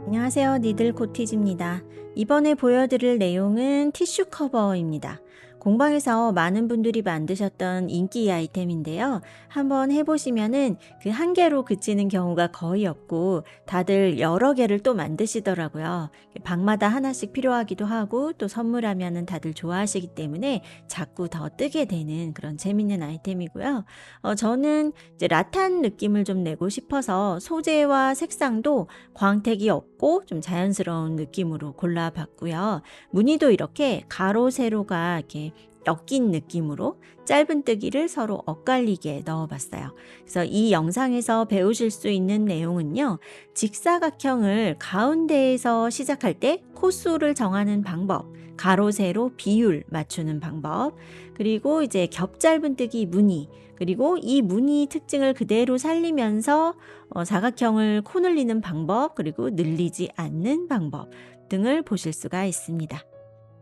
안녕하세요. 니들 코티즈입니다. 이번에 보여드릴 내용은 티슈 커버입니다. 공방에서 많은 분들이 만드셨던 인기 아이템인데요. 한번 해보시면은 그 한 개로 그치는 경우가 거의 없고 다들 여러 개를 또 만드시더라고요. 방마다 하나씩 필요하기도 하고 또 선물하면은 다들 좋아하시기 때문에 자꾸 더 뜨게 되는 그런 재밌는 아이템이고요. 저는 이제 라탄 느낌을 좀 내고 싶어서 소재와 색상도 광택이 없고 좀 자연스러운 느낌으로 골라봤고요. 무늬도 이렇게 가로 세로가 이렇게 엮인 느낌으로 짧은뜨기를 서로 엇갈리게 넣어봤어요. 그래서 이 영상에서 배우실 수 있는 내용은요. 직사각형을 가운데에서 시작할 때 코수를 정하는 방법, 가로 세로 비율 맞추는 방법, 그리고 이제 겹짧은뜨기 무늬, 그리고 이 무늬 특징을 그대로 살리면서 사각형을 코늘리는 방법, 그리고 늘리지 않는 방법 등을 보실 수가 있습니다.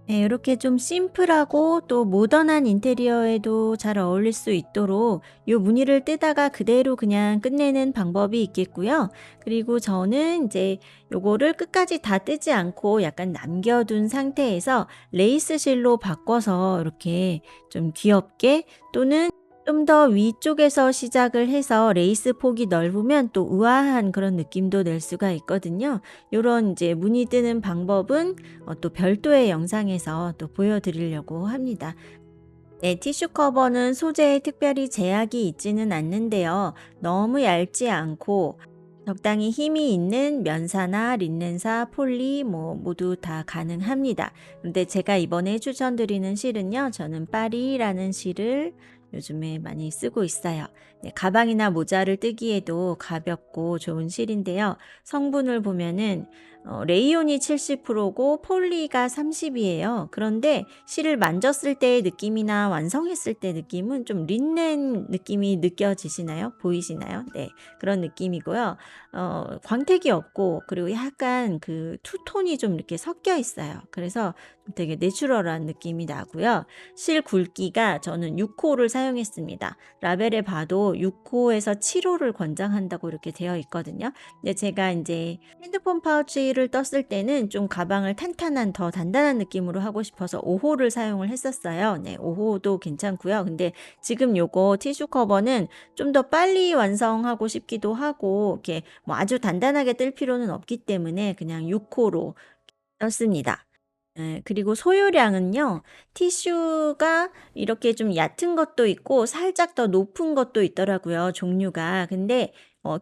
네, 이렇게 좀 심플하고 또 모던한 인테리어에도 잘 어울릴 수 있도록 이 무늬를 뜨다가 그대로 그냥 끝내는 방법이 있겠고요. 그리고 저는 이제 요거를 끝까지 다 뜨지 않고 약간 남겨둔 상태에서 레이스 실로 바꿔서 이렇게 좀 귀엽게 또는 좀 더 위쪽에서 시작을 해서 레이스 폭이 넓으면 또 우아한 그런 느낌도 낼 수가 있거든요. 요런 이제 무늬 뜨는 방법은 또 별도의 영상에서 또 보여드리려고 합니다. 네, 티슈 커버는 소재에 특별히 제약이 있지는 않는데요. 너무 얇지 않고 적당히 힘이 있는 면사나 린넨사, 폴리 모두 다 가능합니다. 근데 제가 이번에 추천드리는 실은요. 저는 파리라는 실을 요즘에 많이 쓰고 있어요. 네, 가방이나 모자를 뜨기에도 가볍고 좋은 실인데요. 성분을 보면은 레이온이 70%고 폴리가 30이에요. 그런데 실을 만졌을 때의 느낌이나 완성했을 때 느낌은 좀 린넨 느낌이 느껴지시나요? 보이시나요? 네, 그런 느낌이고요. 광택이 없고 그리고 약간 그 투톤이 좀 이렇게 섞여 있어요. 그래서 되게 내추럴한 느낌이 나고요. 실 굵기가 저는 6호를 사용했습니다. 라벨에 봐도 6호에서 7호를 권장한다고 이렇게 되어 있거든요. 근데 제가 이제 핸드폰 파우치를 떴을 때는 좀 가방을 탄탄한 더 단단한 느낌으로 하고 싶어서 5호를 사용을 했었어요. 네, 5호도 괜찮고요. 근데 지금 요거 티슈 커버는 좀 더 빨리 완성하고 싶기도 하고 이렇게 뭐 아주 단단하게 뜰 필요는 없기 때문에 그냥 6호로 떴습니다. 예, 그리고 소요량은요. 티슈가 이렇게 좀 얕은 것도 있고 살짝 더 높은 것도 있더라고요, 종류가. 근데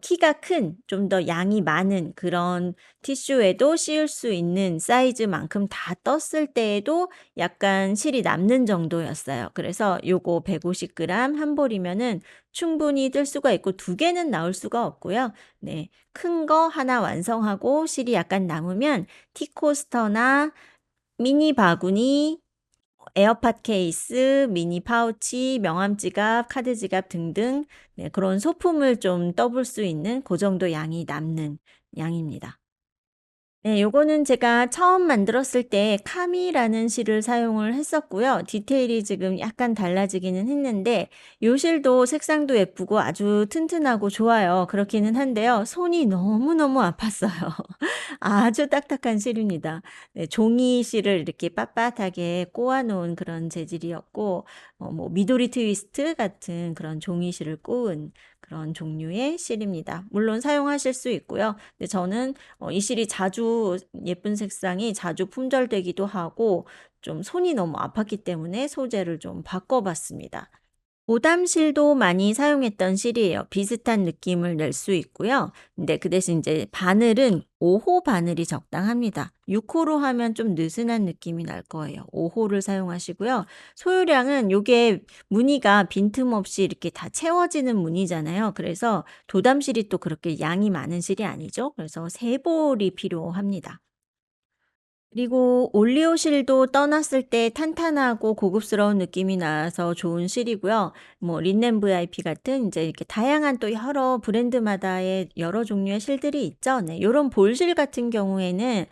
키가 큰 좀 더 양이 많은 그런 티슈에도 씌울 수 있는 사이즈만큼 다 떴을 때에도 약간 실이 남는 정도였어요. 그래서 요거 150g 한 볼이면은 충분히 뜰 수가 있고 두 개는 나올 수가 없고요. 네. 큰 거 하나 완성하고 실이 약간 남으면 티코스터나 미니 바구니, 에어팟 케이스, 미니 파우치, 명함 지갑, 카드 지갑 등등 네, 그런 소품을 좀 떠볼 수 있는 그 정도 양이 남는 양입니다. 네, 요거는 제가 처음 만들었을 때 카미라는 실을 사용을 했었고요. 디테일이 지금 약간 달라지기는 했는데 요 실도 색상도 예쁘고 아주 튼튼하고 좋아요. 그렇기는 한데요. 손이 너무너무 아팠어요. 아주 딱딱한 실입니다. 네, 종이 실을 이렇게 빳빳하게 꼬아 놓은 그런 재질이었고 뭐 미도리 트위스트 같은 그런 종이 실을 꼬은 그런 종류의 실입니다. 물론 사용하실 수 있고요. 근데 저는 이 실이 자주 예쁜 색상이 자주 품절되기도 하고 좀 손이 너무 아팠기 때문에 소재를 좀 바꿔봤습니다. 보담실도 많이 사용했던 실이에요. 비슷한 느낌을 낼 수 있고요. 근데 그 대신 이제 바늘은 5호 바늘이 적당합니다. 6호로 하면 좀 느슨한 느낌이 날 거예요. 5호를 사용하시고요. 소요량은 요게 무늬가 빈틈없이 이렇게 다 채워지는 무늬잖아요. 그래서 도담실이 또 그렇게 양이 많은 실이 아니죠. 그래서 3볼이 필요합니다. 그리고 올리오실도 떠났을 때 탄탄하고 고급스러운 느낌이 나서 좋은 실이고요. 뭐 린넨 VIP 같은 이제 이렇게 다양한 또 여러 브랜드마다의 여러 종류의 실들이 있죠. 네, 요런 볼실 같은 경우에는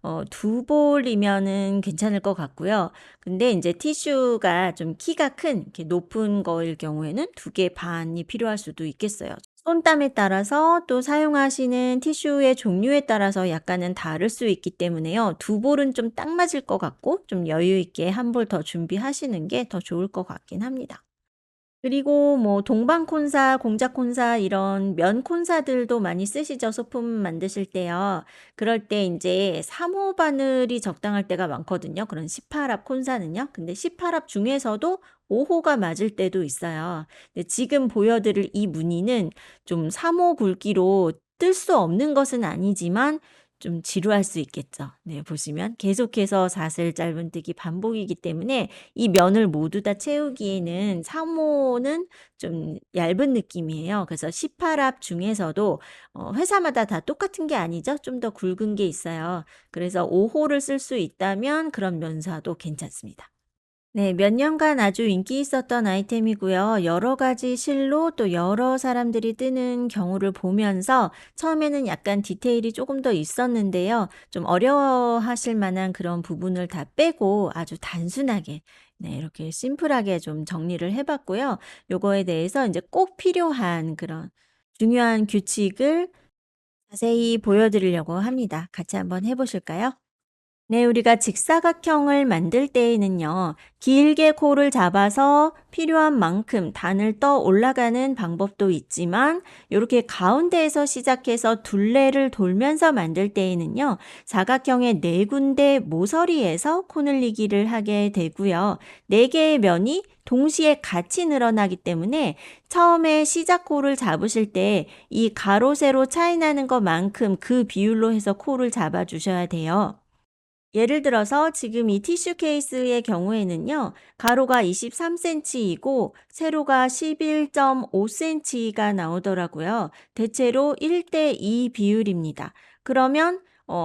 2 볼이면은 괜찮을 것 같고요. 근데 인제 티슈가 좀 키가 큰 이렇게 높은 거일 경우에는 2개 반이 필요할 수도 있겠어요. 손땀에 따라서 또 사용하시는 티슈의 종류에 따라서 약간은 다를 수 있기 때문에요. 두 볼은 좀 딱 맞을 것 같고 좀 여유 있게 한 볼 더 준비하시는 게 더 좋을 것 같긴 합니다. 그리고 뭐 동방 콘사, 공작 콘사 이런 면 콘사들도 많이 쓰시죠, 소품 만드실 때요. 그럴 때 인제 3호 바늘이 적당할 때가 많거든요, 그런 18합 콘사는요. 근데 18합 중에서도 5 호가 맞을 때도 있어요. 근데 지금 보여 드릴 이 무늬는 좀 3호 굵기로 뜰 수 없는 것은 아니지만 좀 지루할 수 있겠죠. 네, 보시면 계속해서 사슬 짧은뜨기 반복이기 때문에 이 면을 모두 다 채우기에는 3 호는 좀 얇은 느낌이에요. 그래서 18합 중에서도 회사마다 다 똑같은 게 아니죠. 좀 더 굵은 게 있어요. 그래서 5 호를 쓸 수 있다면 그런 면사도 괜찮습니다. 네. 몇 년간 아주 인기 있었던 아이템이고요. 여러 가지 실로 또 여러 사람들이 뜨는 경우를 보면서 처음에는 약간 디테일이 조금 더 있었는데요. 좀 어려워하실 만한 그런 부분을 다 빼고 아주 단순하게 네 이렇게 심플하게 좀 정리를 해 봤고요. 요거에 대해서 이제 꼭 필요한 그런 중요한 규칙을 자세히 보여 드리려고 합니다. 같이 한번 해 보실까요? 네, 우리가 직사각형을 만들 때에는요, 길게 코를 잡아서 필요한 만큼 단을 떠 올라가는 방법도 있지만, 이렇게 가운데에서 시작해서 둘레를 돌면서 만들 때에는요, 사각형의 네 군데 모서리에서 코 늘리기를 하게 되고요. 네 개의 면이 동시에 같이 늘어나기 때문에 처음에 시작 코를 잡으실 때 이 가로, 세로 차이 나는 것만큼 그 비율로 해서 코를 잡아 주셔야 돼요. 예를 들어서 지금 이 티슈 케이스의 경우에는요. 가로가 23cm이고 세로가 11.5cm가 나오더라고요. 대체로 1대2 비율입니다. 그러면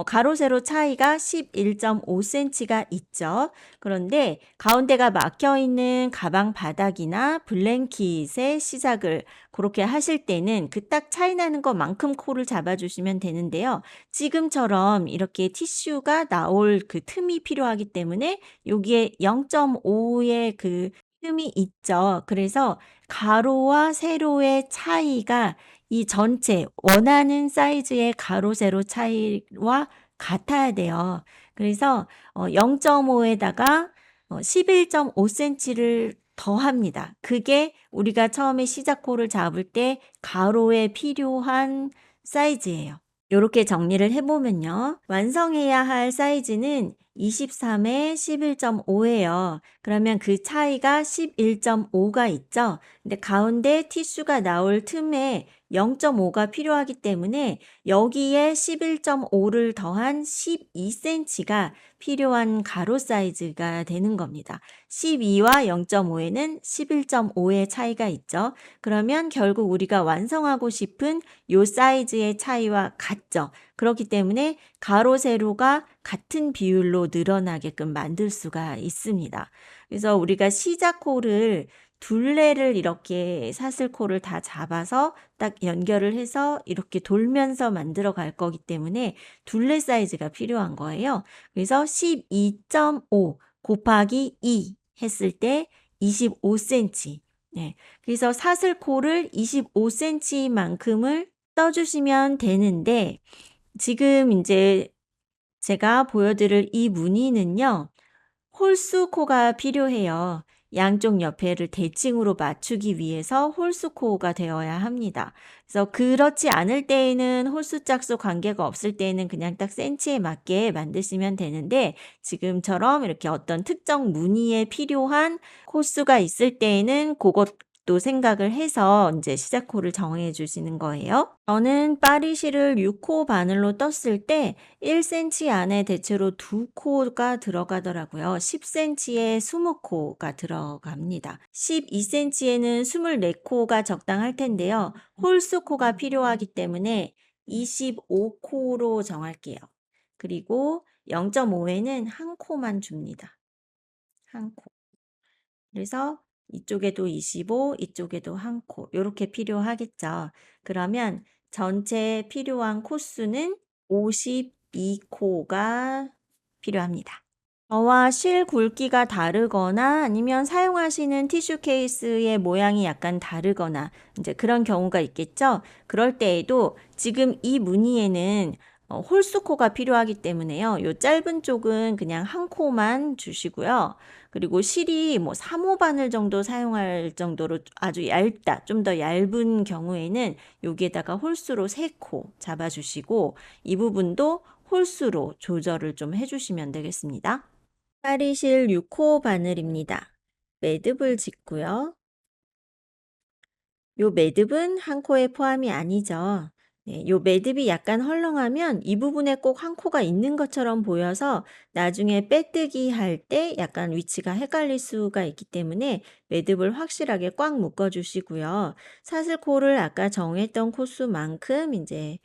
가로 세로 차이가 11.5cm가 있죠. 그런데 가운데가 막혀 있는 가방 바닥이나 블랭킷의 시작을 그렇게 하실 때는 그 딱 차이 나는 것만큼 코를 잡아 주시면 되는데요. 지금처럼 이렇게 티슈가 나올 그 틈이 필요하기 때문에 여기에 0.5의 그 틈이 있죠. 그래서 가로와 세로의 차이가 이 전체 원하는 사이즈의 가로 세로 차이와 같아야 돼요. 그래서 0.5 에다가 11.5cm를 더합니다. 그게 우리가 처음에 시작 코를 잡을 때 가로에 필요한 사이즈예요. 요렇게 정리를 해 보면요. 완성해야 할 사이즈는 23에 11.5 예요. 그러면 그 차이가 11.5가 있죠. 근데 가운데 티슈가 나올 틈에 0.5가 필요하기 때문에 여기에 11.5를 더한 12cm가 필요한 가로 사이즈가 되는 겁니다. 12와 0.5에는 11.5의 차이가 있죠. 그러면 결국 우리가 완성하고 싶은 요 사이즈의 차이와 같죠. 그렇기 때문에 가로 세로가 같은 비율로 늘어나게끔 만들 수가 있습니다. 그래서 우리가 시작코를 둘레를 이렇게 사슬코를 다 잡아서 딱 연결을 해서 이렇게 돌면서 만들어 갈 거기 때문에 둘레 사이즈가 필요한 거예요. 그래서 12.5 곱하기 2 했을 때 25cm. 네. 그래서 사슬코를 25cm만큼을 떠 주시면 되는데 지금 인제 제가 보여 드릴 이 무늬는요. 홀수코가 필요해요. 양쪽 옆에를 대칭으로 맞추기 위해서 홀수코가 되어야 합니다. 그래서 그렇지 않을 때에는 홀수 짝수 관계가 없을 때에는 그냥 딱 센치에 맞게 만드시면 되는데 지금처럼 이렇게 어떤 특정 무늬에 필요한 코수가 있을 때에는 고것도 생각을 해서 인제 시작코를 정해 주시는 거예요. 저는 파리시를 6코 바늘로 떴을 때 1cm 안에 대체로 2 코가 들어가더라고요. 10cm에 20 코가 들어갑니다. 12cm에는 24 코가 적당할 텐데요. 홀수 코가 필요하기 때문에 25 코로 정할게요. 그리고 0.5에는 1 코만 줍니다. 1 코. 그래서 이쪽에도 25, 이쪽에도 1 코. 요렇게 필요하겠죠. 그러면 전체 필요한 코수는 52 코가 필요합니다. 저와 실 굵기가 다르거나 아니면 사용하시는 티슈 케이스의 모양이 약간 다르거나 이제 그런 경우가 있겠죠. 그럴 때에도 지금 이 무늬에는 홀수코가 필요하기 때문에요. 요 짧은 쪽은 그냥 한 코만 주시고요. 그리고 실이 뭐 3호 바늘 정도 사용할 정도로 아주 얇다, 좀 더 얇은 경우에는 여기에다가 홀수로 3코 잡아주시고 이 부분도 홀수로 조절을 좀 해주시면 되겠습니다. 파리실 6호 바늘입니다. 매듭을 짓고요. 요 매듭은 한 코에 포함이 아니죠. 네, 요 매듭이 약간 헐렁하면 이 부분에 꼭 한 코가 있는 것처럼 보여서 나중에 빼뜨기 할 때 약간 위치가 헷갈릴 수가 있기 때문에 매듭을 확실하게 꽉 묶어 주시고요. 사슬코를 아까 정했던 코수만큼 이제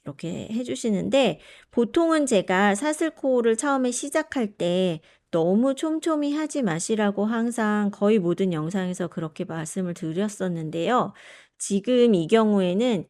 이렇게 해 주시는데 보통은 제가 사슬코를 처음에 시작할 때 너무 촘촘히 하지 마시라고 항상 거의 모든 영상에서 그렇게 말씀을 드렸었는데요. 지금 이 경우에는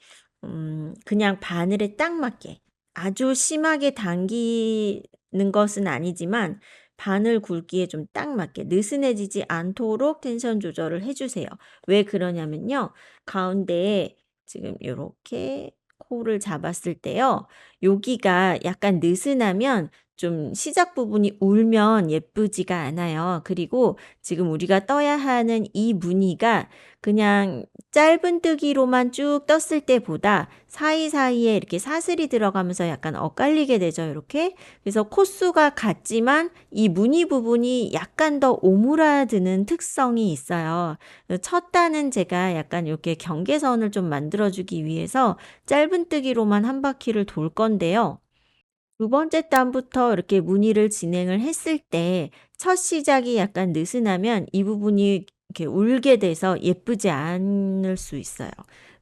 그냥 바늘에 딱 맞게 아주 심하게 당기는 것은 아니지만 바늘 굵기에 좀 딱 맞게 느슨해지지 않도록 텐션 조절을 해 주세요. 왜 그러냐면요. 가운데에 지금 요렇게 코를 잡았을 때요. 여기가 약간 느슨하면 좀 시작 부분이 울면 예쁘지가 않아요. 그리고 지금 우리가 떠야 하는 이 무늬가 그냥 짧은뜨기로만 쭉 떴을 때보다 사이사이에 이렇게 사슬이 들어가면서 약간 엇갈리게 되죠, 이렇게. 그래서 코수가 같지만 이 무늬 부분이 약간 더 오므라드는 특성이 있어요. 첫 단은 제가 약간 이렇게 경계선을 좀 만들어주기 위해서 짧은뜨기로만 한 바퀴를 돌 건데요. 두 번째 단부터 이렇게 문의를 진행을 했을 때 첫 시작이 약간 느슨하면 이 부분이 이렇게 울게 돼서 예쁘지 않을 수 있어요.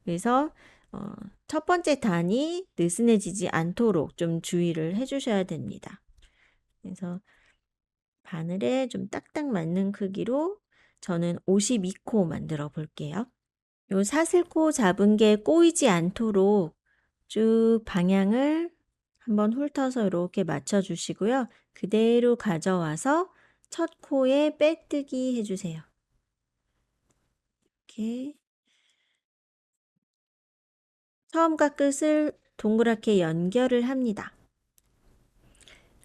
그래서 어 첫 번째 단이 느슨해지지 않도록 좀 주의를 해 주셔야 됩니다. 그래서 바늘에 좀 딱딱 맞는 크기로 저는 52코 만들어 볼게요. 요 사슬코 잡은 게 꼬이지 않도록 쭉 방향을 한번 훑어서 이렇게 맞춰 주시고요. 그대로 가져와서 첫 코에 빼뜨기 해 주세요. 이렇게 처음과 끝을 동그랗게 연결을 합니다.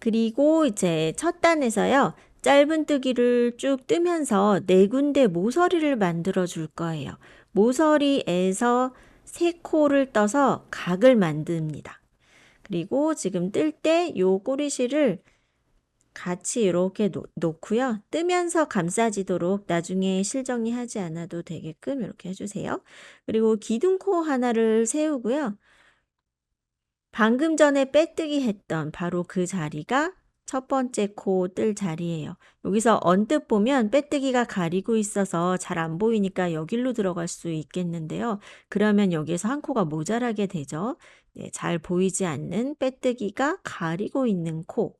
그리고 이제 첫 단에서요. 짧은뜨기를 쭉 뜨면서 네 군데 모서리를 만들어 줄 거예요. 모서리에서 세 코를 떠서 각을 만듭니다. 그리고 지금 뜰 때 요 꼬리실을 같이 이렇게 놓고요. 뜨면서 감싸지도록 나중에 실정리하지 않아도 되게끔 이렇게 해주세요. 그리고 기둥코 하나를 세우고요. 방금 전에 빼뜨기 했던 바로 그 자리가 첫 번째 코 뜰 자리예요. 여기서 언뜻 보면 빼뜨기가 가리고 있어서 잘 안 보이니까 여기로 들어갈 수 있겠는데요. 그러면 여기에서 한 코가 모자라게 되죠. 네, 잘 보이지 않는 빼뜨기가 가리고 있는 코.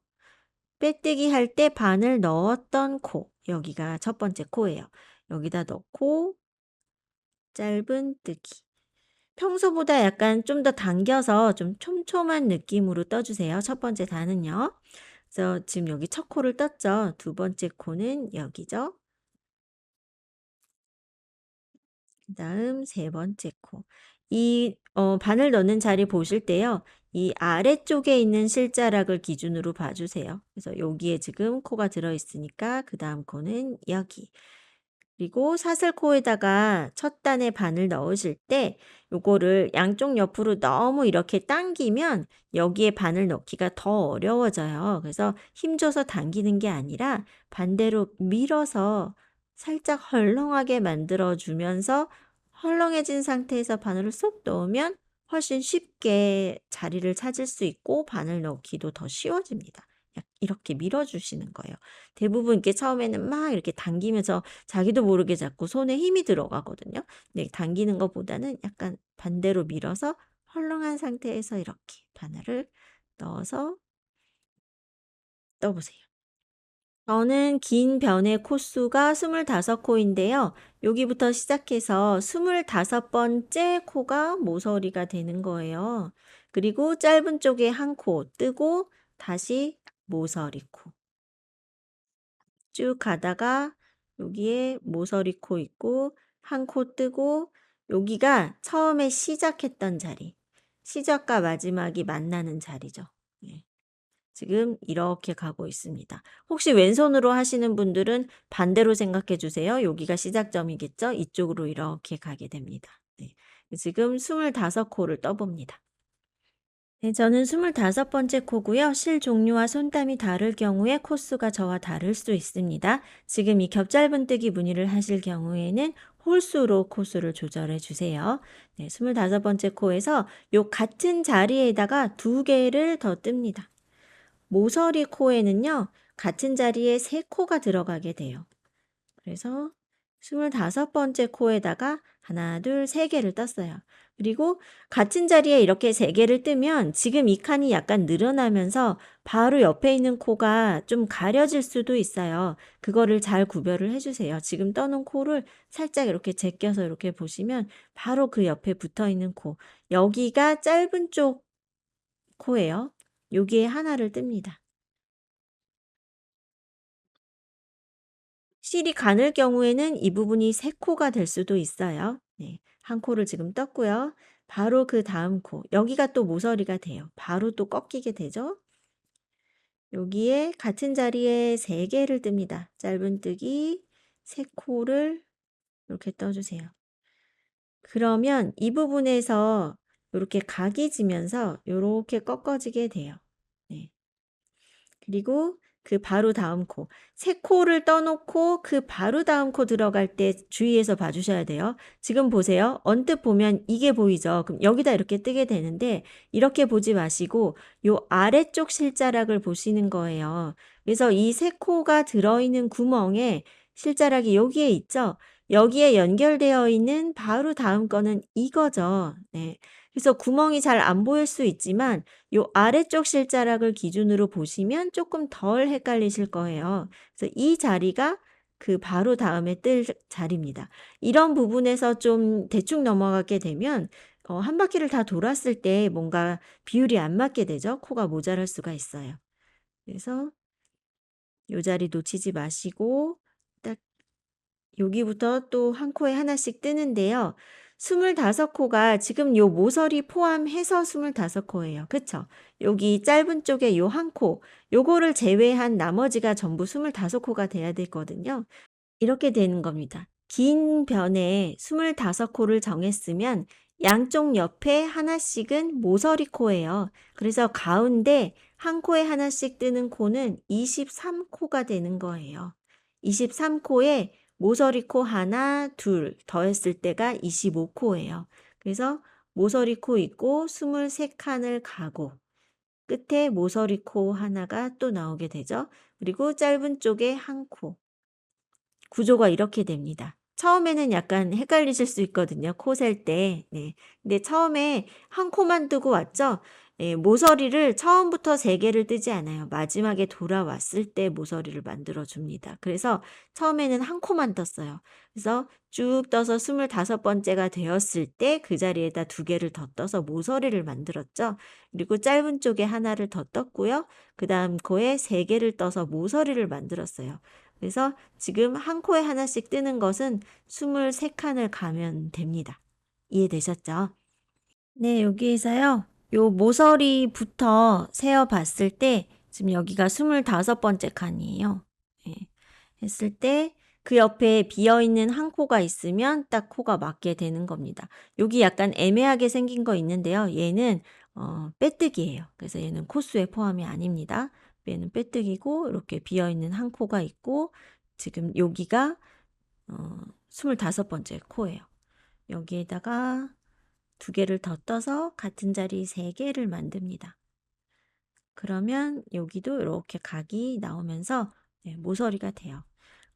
빼뜨기 할 때 반을 넣었던 코. 여기가 첫 번째 코예요. 여기다 넣고 짧은뜨기. 평소보다 약간 좀 더 당겨서 좀 촘촘한 느낌으로 떠주세요. 첫 번째 단은요. 그래서 지금 여기 첫 코를 떴죠. 두 번째 코는 여기죠. 그다음 세 번째 코. 이 바늘 넣는 자리 보실 때요. 이 아래쪽에 있는 실자락을 기준으로 봐주세요. 그래서 여기에 지금 코가 들어있으니까 그 다음 코는 여기. 그리고 사슬코에다가 첫 단에 바늘 넣으실 때 요거를 양쪽 옆으로 너무 이렇게 당기면 여기에 바늘 넣기가 더 어려워져요. 그래서 힘줘서 당기는 게 아니라 반대로 밀어서 살짝 헐렁하게 만들어 주면서 헐렁해진 상태에서 바늘을 쏙 넣으면 훨씬 쉽게 자리를 찾을 수 있고 바늘 넣기도 더 쉬워집니다. 이렇게 밀어주시는 거예요. 대부분 이렇게 처음에는 막 이렇게 당기면서 자기도 모르게 자꾸 손에 힘이 들어가거든요. 네, 당기는 것보다는 약간 반대로 밀어서 헐렁한 상태에서 이렇게 바늘을 넣어서 떠보세요. 저는 긴 변의 코수가 25코인데요. 여기부터 시작해서 25번째 코가 모서리가 되는 거예요. 그리고 짧은 쪽에 한 코 뜨고 다시 모서리 코. 쭉 가다가 여기에 모서리 코 있고 한 코 뜨고 여기가 처음에 시작했던 자리. 시작과 마지막이 만나는 자리죠. 예. 지금 이렇게 가고 있습니다. 혹시 왼손으로 하시는 분들은 반대로 생각해 주세요. 여기가 시작점이겠죠? 이쪽으로 이렇게 가게 됩니다. 네. 지금 25코를 떠봅니다. 네, 저는 25번째 코고요. 실 종류와 손땀이 다를 경우에 코수가 저와 다를 수 있습니다. 지금 이 겹짧은뜨기 무늬를 하실 경우에는 홀수로 코수를 조절해 주세요. 네, 25번째 코에서 요 같은 자리에다가 2개를 더 뜹니다. 모서리 코에는요, 같은 자리에 3코가 들어가게 돼요. 그래서 25번째 코에다가 하나, 둘, 3개를 떴어요. 그리고 같은 자리에 이렇게 3개를 뜨면 지금 이 칸이 약간 늘어나면서 바로 옆에 있는 코가 좀 가려질 수도 있어요. 그거를 잘 구별을 해주세요. 지금 떠놓은 코를 살짝 이렇게 제껴서 이렇게 보시면 바로 그 옆에 붙어 있는 코. 여기가 짧은 쪽 코예요. 여기에 하나를 뜹니다. 실이 가늘 경우에는 이 부분이 3코가 될 수도 있어요. 네, 한 코를 지금 떴고요. 바로 그 다음 코, 여기가 또 모서리가 돼요. 바로 또 꺾이게 되죠. 여기에 같은 자리에 3개를 뜹니다. 짧은뜨기 3코를 이렇게 떠주세요. 그러면 이 부분에서 이렇게 각이 지면서 이렇게 꺾어지게 돼요. 네. 그리고 그 바로 다음 코. 3코를 떠놓고 그 바로 다음 코 들어갈 때 주의해서 봐주셔야 돼요. 지금 보세요. 언뜻 보면 이게 보이죠? 그럼 여기다 이렇게 뜨게 되는데 이렇게 보지 마시고 요 아래쪽 실자락을 보시는 거예요. 그래서 이 3코가 들어있는 구멍에 실자락이 여기에 있죠? 여기에 연결되어 있는 바로 다음 거는 이거죠. 네. 그래서 구멍이 잘 안 보일 수 있지만 요 아래쪽 실자락을 기준으로 보시면 조금 덜 헷갈리실 거예요. 그래서 이 자리가 그 바로 다음에 뜰 자리입니다. 이런 부분에서 좀 대충 넘어가게 되면 한 바퀴를 다 돌았을 때 뭔가 비율이 안 맞게 되죠. 코가 모자랄 수가 있어요. 그래서 요 자리 놓치지 마시고 딱 여기부터 또 한 코에 하나씩 뜨는데요. 25코가 지금 요 모서리 포함해서 25코예요. 그쵸? 여기 짧은 쪽에 요 한 코, 요거를 제외한 나머지가 전부 25코가 돼야 되거든요. 이렇게 되는 겁니다. 긴 변에 25코를 정했으면 양쪽 옆에 하나씩은 모서리 코예요. 그래서 가운데 한 코에 하나씩 뜨는 코는 23코가 되는 거예요. 23코에 모서리 코 하나, 둘 더했을 때가 25코예요. 그래서 모서리 코 있고 23칸을 가고 끝에 모서리 코 하나가 또 나오게 되죠. 그리고 짧은 쪽에 한 코. 구조가 이렇게 됩니다. 처음에는 약간 헷갈리실 수 있거든요. 코 셀 때. 네. 근데 처음에 한 코만 뜨고 왔죠? 예, 모서리를 처음부터 3개를 뜨지 않아요. 마지막에 돌아왔을 때 모서리를 만들어 줍니다. 그래서 처음에는 한 코만 떴어요. 그래서 쭉 떠서 25번째가 되었을 때 그 자리에다 2개를 더 떠서 모서리를 만들었죠. 그리고 짧은 쪽에 하나를 더 떴고요. 그 다음 코에 3개를 떠서 모서리를 만들었어요. 그래서 지금 한 코에 하나씩 뜨는 것은 23칸을 가면 됩니다. 이해되셨죠? 네, 여기에서요. 요 모서리부터 세어 봤을 때 지금 여기가 25번째 칸이에요. 네, 했을 때 그 옆에 비어있는 한 코가 있으면 딱 코가 맞게 되는 겁니다. 여기 약간 애매하게 생긴 거 있는데요. 얘는 빼뜨기예요. 그래서 얘는 코수에 포함이 아닙니다. 얘는 빼뜨기고 이렇게 비어있는 한 코가 있고 지금 여기가 25번째 코예요. 여기에다가 2개를 더 떠서 같은 자리 3개를 만듭니다. 그러면 여기도 이렇게 각이 나오면서 모서리가 돼요.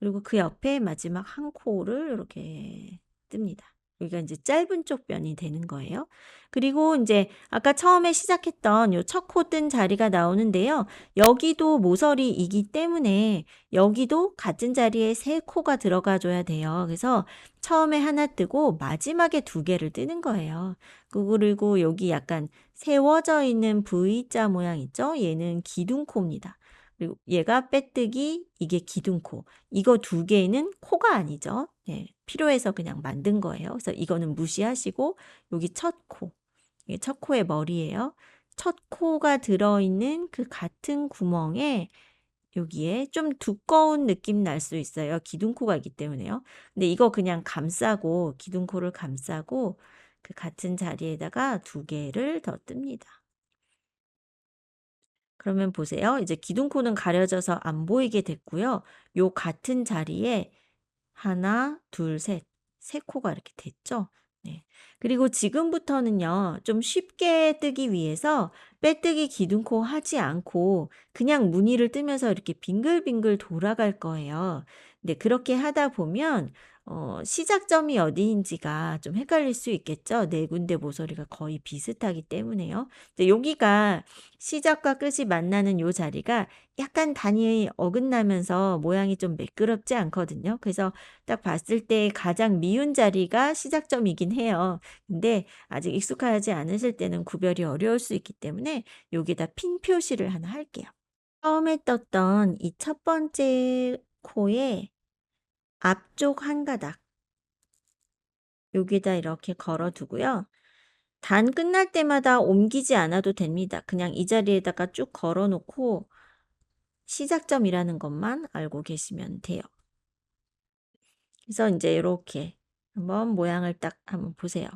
그리고 그 옆에 마지막 한 코를 이렇게 뜹니다. 여기가 이제 짧은 쪽 변이 되는 거예요. 그리고 이제 아까 처음에 시작했던 요 첫 코 뜬 자리가 나오는데요. 여기도 모서리이기 때문에 여기도 같은 자리에 3코가 들어가 줘야 돼요. 그래서 처음에 하나 뜨고 마지막에 2개를 뜨는 거예요. 그리고 여기 약간 세워져 있는 V자 모양 있죠? 얘는 기둥코입니다. 그리고 얘가 빼뜨기, 이게 기둥코. 이거 두 개는 코가 아니죠. 네, 필요해서 그냥 만든 거예요. 그래서 이거는 무시하시고 여기 첫 코. 이게 첫 코의 머리예요. 첫 코가 들어있는 그 같은 구멍에 여기에 좀 두꺼운 느낌 날 수 있어요. 기둥코가 있기 때문에요. 근데 이거 그냥 감싸고 기둥코를 감싸고 그 같은 자리에다가 두 개를 더 뜹니다. 그러면 보세요. 이제 기둥코는 가려져서 안 보이게 됐고요. 요 같은 자리에 하나, 둘, 셋. 세 코가 이렇게 됐죠. 네. 그리고 지금부터는요. 좀 쉽게 뜨기 위해서 빼뜨기 기둥코 하지 않고 그냥 무늬를 뜨면서 이렇게 빙글빙글 돌아갈 거예요. 근데 그렇게 하다 보면 시작점이 어디인지가 좀 헷갈릴 수 있겠죠. 네 군데 모서리가 거의 비슷하기 때문에요. 근데 여기가 시작과 끝이 만나는 요 자리가 약간 단위 어긋나면서 모양이 좀 매끄럽지 않거든요. 그래서 딱 봤을 때 가장 미운 자리가 시작점이긴 해요. 근데 아직 익숙하지 않으실 때는 구별이 어려울 수 있기 때문에 여기다 핀 표시를 하나 할게요. 처음에 떴던 이 첫 번째 코의 앞쪽 한 가닥 여기다 이렇게 걸어 두고요. 단 끝날 때마다 옮기지 않아도 됩니다. 그냥 이 자리에다가 쭉 걸어 놓고 시작점이라는 것만 알고 계시면 돼요. 그래서 인제 요렇게 한번 모양을 딱 한번 보세요.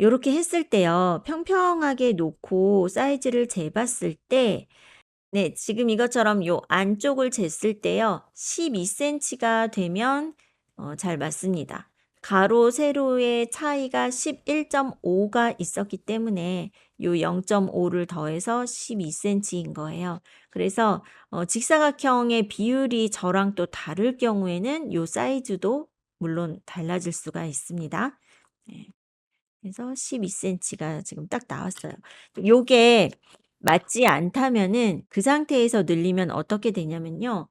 요렇게 했을 때요. 평평하게 놓고 사이즈를 재봤을 때 네, 지금 이것처럼 요 안쪽을 쟀을 때요. 12cm가 되면 잘 맞습니다. 가로, 세로의 차이가 11.5가 있었기 때문에 요 0.5를 더해서 12cm인 거예요. 그래서 직사각형의 비율이 저랑 또 다를 경우에는 요 사이즈도 물론 달라질 수가 있습니다. 네. 그래서 12cm가 지금 딱 나왔어요. 요게 맞지 않다면은 그 상태에서 늘리면 어떻게 되냐면요.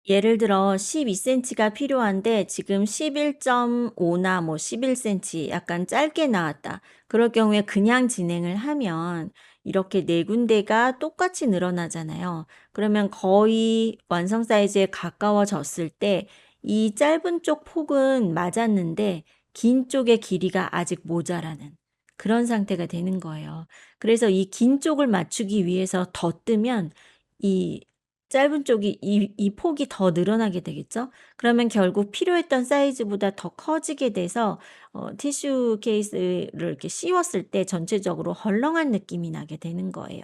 예를 들어 12cm가 필요한데 지금 11.5나 뭐 11cm 약간 짧게 나왔다. 그럴 경우에 그냥 진행을 하면 이렇게 네 군데가 똑같이 늘어나잖아요. 그러면 거의 완성 사이즈에 가까워졌을 때 이 짧은 쪽 폭은 맞았는데 긴 쪽의 길이가 아직 모자라는 그런 상태가 되는 거예요. 그래서 이 긴 쪽을 맞추기 위해서 더 뜨면 이 짧은 쪽이 이 폭이 더 늘어나게 되겠죠. 그러면 결국 필요했던 사이즈보다 더 커지게 돼서 티슈 케이스를 이렇게 씌웠을 때 전체적으로 헐렁한 느낌이 나게 되는 거예요.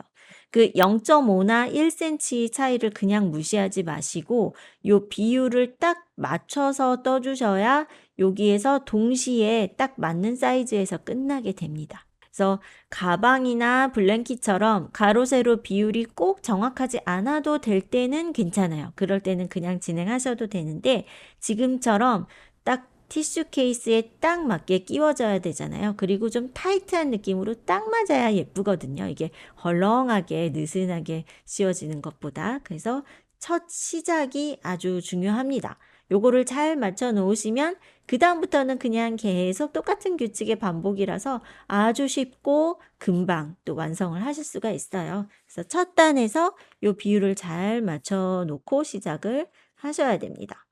그 0.5나 1cm 차이를 그냥 무시하지 마시고 요 비율을 딱 맞춰서 떠 주셔야 여기에서 동시에 딱 맞는 사이즈에서 끝나게 됩니다. 그래서 가방이나 블랭킷처럼 가로 세로 비율이 꼭 정확하지 않아도 될 때는 괜찮아요. 그럴 때는 그냥 진행하셔도 되는데 지금처럼 딱 티슈 케이스에 딱 맞게 끼워져야 되잖아요. 그리고 좀 타이트한 느낌으로 딱 맞아야 예쁘거든요. 이게 헐렁하게 느슨하게 씌워지는 것보다. 그래서 첫 시작이 아주 중요합니다. 요거를 잘 맞춰 놓으시면 그다음부터는 그냥 계속 똑같은 규칙의 반복이라서 아주 쉽고 금방 또 완성을 하실 수가 있어요. 그래서 첫 단에서 요 비율을 잘 맞춰 놓고 시작을 하셔야 됩니다.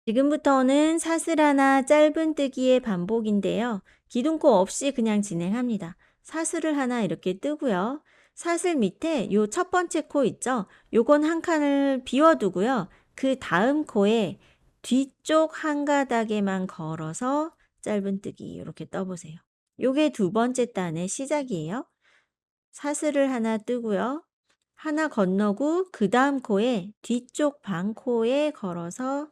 지금부터는 사슬하나 짧은뜨기의 반복인데요. 기둥코 없이 그냥 진행합니다. 사슬을 하나 이렇게 뜨고요. 사슬 밑에 요 첫 번째 코 있죠? 요건 한 칸을 비워두고요. 그 다음 코에 뒤쪽 한 가닥에만 걸어서 짧은뜨기 이렇게 떠보세요. 요게 두 번째 단의 시작이에요. 사슬을 하나 뜨고요. 하나 건너고 그 다음 코에 뒤쪽 반 코에 걸어서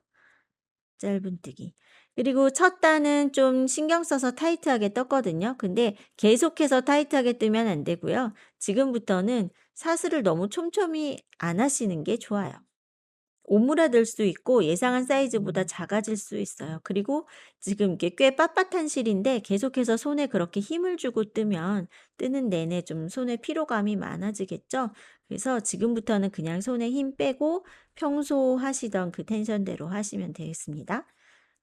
짧은뜨기. 그리고 첫 단은 좀 신경 써서 타이트하게 떴거든요. 근데 계속해서 타이트하게 뜨면 안 되고요. 지금부터는 사슬을 너무 촘촘히 안 하시는 게 좋아요. 오므라들 수 있고 예상한 사이즈보다 작아질 수 있어요. 그리고 지금 이게 꽤 빳빳한 실인데 계속해서 손에 그렇게 힘을 주고 뜨면 뜨는 내내 좀 손에 피로감이 많아지겠죠. 그래서 지금부터는 그냥 손에 힘 빼고 평소 하시던 그 텐션대로 하시면 되겠습니다.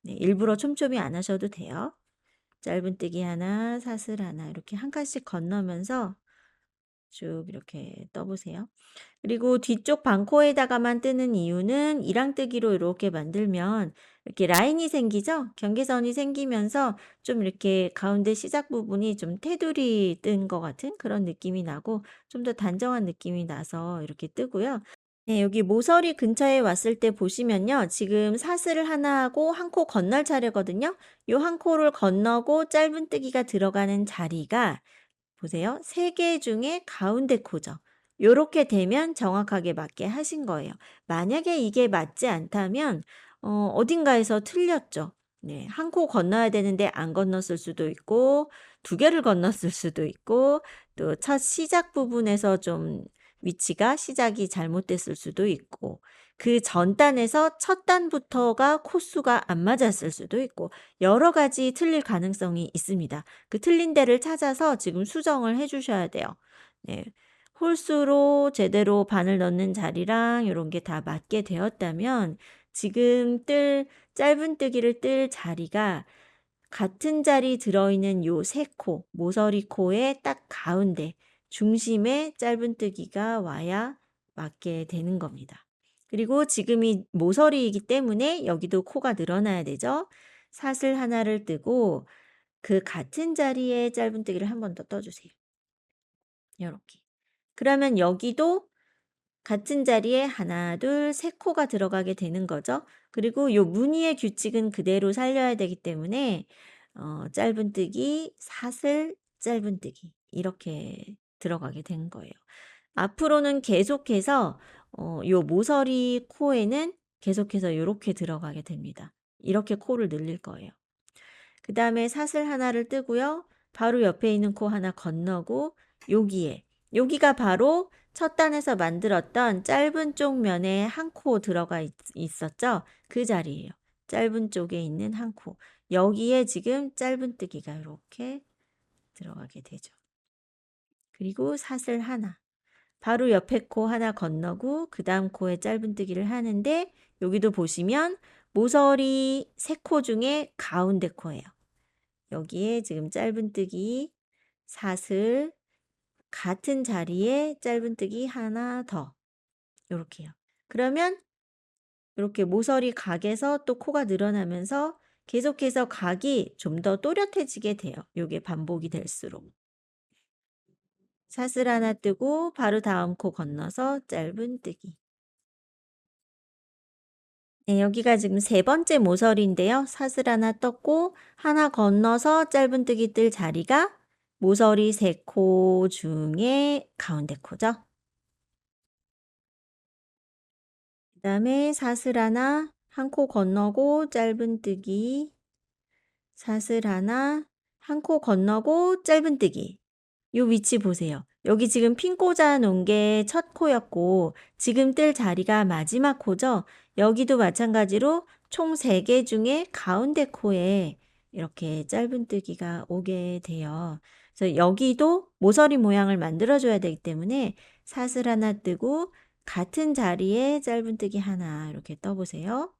네, 일부러 촘촘히 안 하셔도 돼요. 짧은뜨기 하나, 사슬 하나 이렇게 한 칸씩 건너면서 쭉 이렇게 떠 보세요. 그리고 뒤쪽 반코에다가만 뜨는 이유는 이랑뜨기로 이렇게 만들면 이렇게 라인이 생기죠? 경계선이 생기면서 좀 이렇게 가운데 시작 부분이 좀 테두리 뜬 것 같은 그런 느낌이 나고 좀 더 단정한 느낌이 나서 이렇게 뜨고요. 네, 여기 모서리 근처에 왔을 때 보시면요. 지금 사슬을 하나 하고 한 코 건널 차례거든요. 요 한 코를 건너고 짧은뜨기가 들어가는 자리가 보세요. 3개 중에 가운데 코죠. 요렇게 되면 정확하게 맞게 하신 거예요. 만약에 이게 맞지 않다면 어딘가에서 틀렸죠. 네. 한 코 건너야 되는데 안 건넜을 수도 있고 두 개를 건넜을 수도 있고 또 첫 시작 부분에서 좀 위치가 시작이 잘못됐을 수도 있고 그 전 단에서 첫 단부터가 코수가 안 맞았을 수도 있고 여러 가지 틀릴 가능성이 있습니다. 그 틀린 데를 찾아서 지금 수정을 해 주셔야 돼요. 네. 홀수로 제대로 바늘 넣는 자리랑 요런 게 다 맞게 되었다면 지금 뜰 짧은뜨기를 뜰 자리가 같은 자리 들어있는 요 세 코, 모서리 코의 딱 가운데 중심에 짧은뜨기가 와야 맞게 되는 겁니다. 그리고 지금이 모서리이기 때문에 여기도 코가 늘어나야 되죠. 사슬 하나를 뜨고 그 같은 자리에 짧은뜨기를 한 번 더 떠 주세요. 요렇게. 그러면 여기도 같은 자리에 하나, 둘, 세 코가 들어가게 되는 거죠. 그리고 요 무늬의 규칙은 그대로 살려야 되기 때문에 짧은뜨기, 사슬, 짧은뜨기 이렇게 들어가게 된 거예요. 앞으로는 계속해서 요 모서리 코에는 계속해서 요렇게 들어가게 됩니다. 이렇게 코를 늘릴 거예요. 그다음에 사슬 하나를 뜨고요. 바로 옆에 있는 코 하나 건너고 여기에 여기가 바로 첫 단에서 만들었던 짧은 쪽 면에 한 코 들어가 있었죠. 그 자리예요. 짧은 쪽에 있는 한 코. 여기에 지금 짧은뜨기가 이렇게 들어가게 되죠. 그리고 사슬 하나. 바로 옆에 코 하나 건너고 그다음 코에 짧은뜨기를 하는데 여기도 보시면 모서리 세 코 중에 가운데 코예요. 여기에 지금 짧은뜨기, 사슬, 같은 자리에 짧은뜨기 하나 더 요렇게요. 그러면 이렇게 모서리 각에서 또 코가 늘어나면서 계속해서 각이 좀 더 또렷해지게 돼요. 요게 반복이 될수록. 사슬 하나 뜨고 바로 다음 코 건너서 짧은뜨기. 네, 여기가 지금 세 번째 모서리인데요. 사슬 하나 떴고 하나 건너서 짧은뜨기 뜰 자리가 모서리 세 코 중에 가운데 코죠. 그다음에 사슬 하나 한 코 건너고 짧은뜨기, 사슬 하나 한 코 건너고 짧은뜨기. 요 위치 보세요. 여기 지금 핀 꽂아 놓은 게 첫 코였고 지금 뜰 자리가 마지막 코죠. 여기도 마찬가지로 총 3개 중에 가운데 코에 이렇게 짧은뜨기가 오게 돼요. 그래서 여기도 모서리 모양을 만들어 줘야 되기 때문에 사슬 하나 뜨고 같은 자리에 짧은뜨기 하나 이렇게 떠 보세요.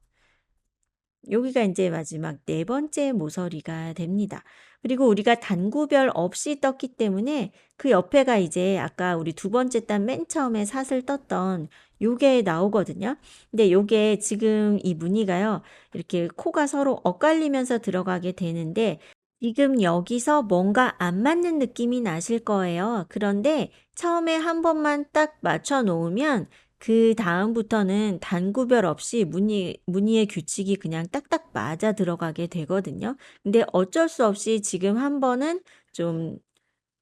여기가 이제 마지막 네 번째 모서리가 됩니다. 그리고 우리가 단구별 없이 떴기 때문에 그 옆에가 이제 아까 우리 두 번째 단 맨 처음에 사슬 떴던 요게 나오거든요. 근데 요게 지금 이 무늬가요. 이렇게 코가 서로 엇갈리면서 들어가게 되는데 지금 여기서 뭔가 안 맞는 느낌이 나실 거예요. 그런데 처음에 한 번만 딱 맞춰 놓으면 그다음부터는 단구별 없이 무늬의 규칙이 그냥 딱딱 맞아 들어가게 되거든요. 근데 어쩔 수 없이 지금 한 번은 좀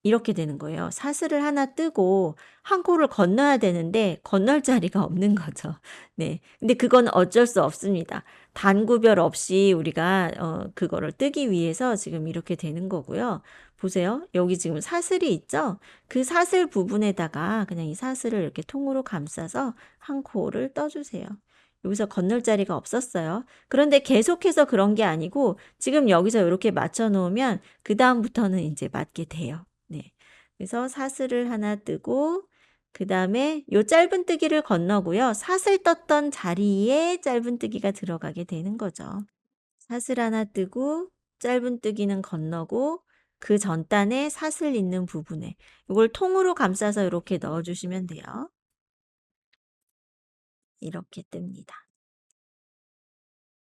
이렇게 되는 거예요. 사슬을 하나 뜨고 한 코를 건너야 되는데 건널 자리가 없는 거죠. 네. 근데 그건 어쩔 수 없습니다. 단구별 없이 우리가 그거를 뜨기 위해서 지금 이렇게 되는 거고요. 보세요. 여기 지금 사슬이 있죠? 그 사슬 부분에다가 그냥 이 사슬을 이렇게 통으로 감싸서 한 코를 떠 주세요. 여기서 건널 자리가 없었어요. 그런데 계속해서 그런 게 아니고 지금 여기서 이렇게 맞춰 놓으면 그다음부터는 이제 맞게 돼요. 네. 그래서 사슬을 하나 뜨고 그다음에 요 짧은뜨기를 건너고요. 사슬 떴던 자리에 짧은뜨기가 들어가게 되는 거죠. 사슬 하나 뜨고 짧은뜨기는 건너고 그 전 단에 사슬 있는 부분에 이걸 통으로 감싸서 이렇게 넣어 주시면 돼요. 이렇게 뜹니다.